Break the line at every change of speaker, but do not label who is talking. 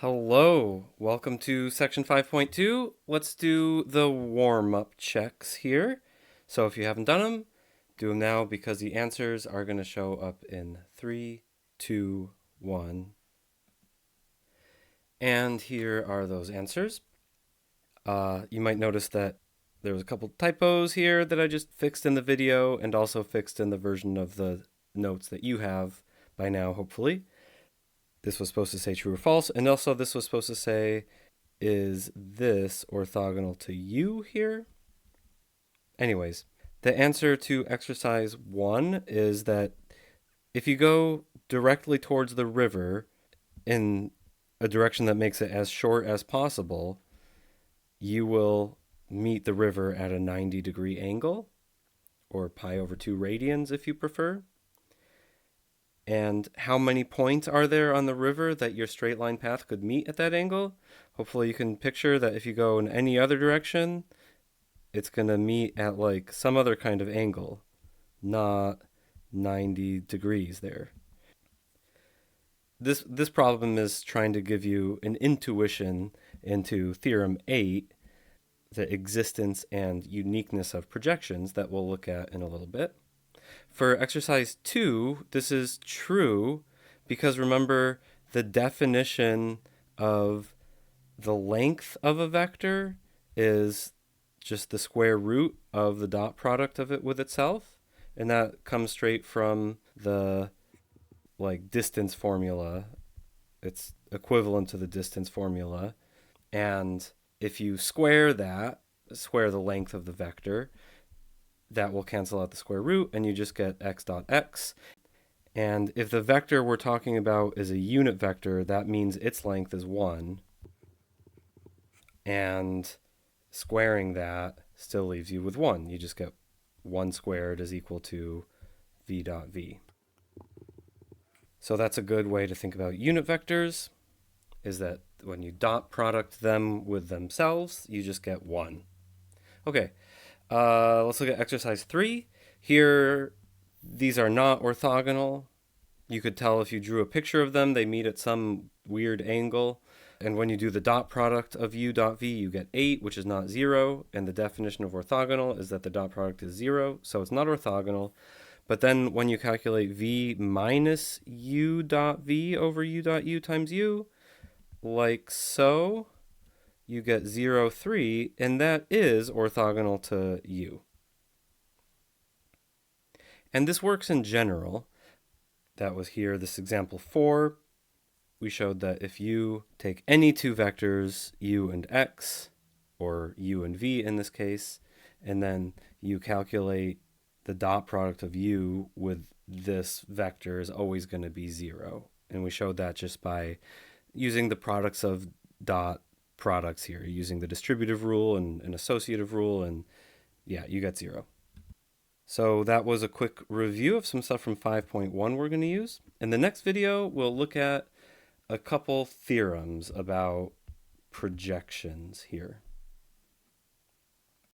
Hello, welcome to section 5.2. Let's do the warm-up checks here. So if you haven't done them, do them now because the answers are going to show up in 3, 2, 1. And here are those answers. You might notice that there was a couple typos here that I just fixed in the video and also fixed in the version of the notes that you have by now, hopefully. This was supposed to say true or false, and also this was supposed to say, is this orthogonal to you here? Anyways, the answer to exercise 1 is that if you go directly towards the river in a direction that makes it as short as possible, you will meet the river at a 90-degree angle, or pi over 2 radians if you prefer. And how many points are there on the river that your straight line path could meet at that angle? Hopefully you can picture that if you go in any other direction, it's going to meet at like some other kind of angle, not 90 degrees there. This problem is trying to give you an intuition into Theorem 8, the existence and uniqueness of projections that we'll look at in a little bit. For exercise 2, this is true because remember the definition of the length of a vector is just the square root of the dot product of it with itself. And that comes straight from the distance formula. It's equivalent to the distance formula. And if you square the length of the vector, that will cancel out the square root and you just get x dot x. And if the vector we're talking about is a unit vector, that means its length is 1. And squaring that still leaves you with 1. You just get 1 squared is equal to v dot v. So that's a good way to think about unit vectors, is that when you dot product them with themselves, you just get 1. Okay. Let's look at exercise 3. Here, these are not orthogonal. You could tell if you drew a picture of them, they meet at some weird angle. And when you do the dot product of u dot v, you get 8, which is not 0. And the definition of orthogonal is that the dot product is 0, so it's not orthogonal. But then when you calculate v minus u dot v over u dot u times u, like so, you get 0, 3, and that is orthogonal to u. And this works in general. That was here, this example 4. We showed that if you take any two vectors, u and x, or u and v in this case, and then you calculate the dot product of u with this vector is always going to be 0. And we showed that just by using the products of dot products here, using the distributive rule and an associative rule, and yeah, you get 0. So that was a quick review of some stuff from 5.1 we're going to use. In the next video, we'll look at a couple theorems about projections here.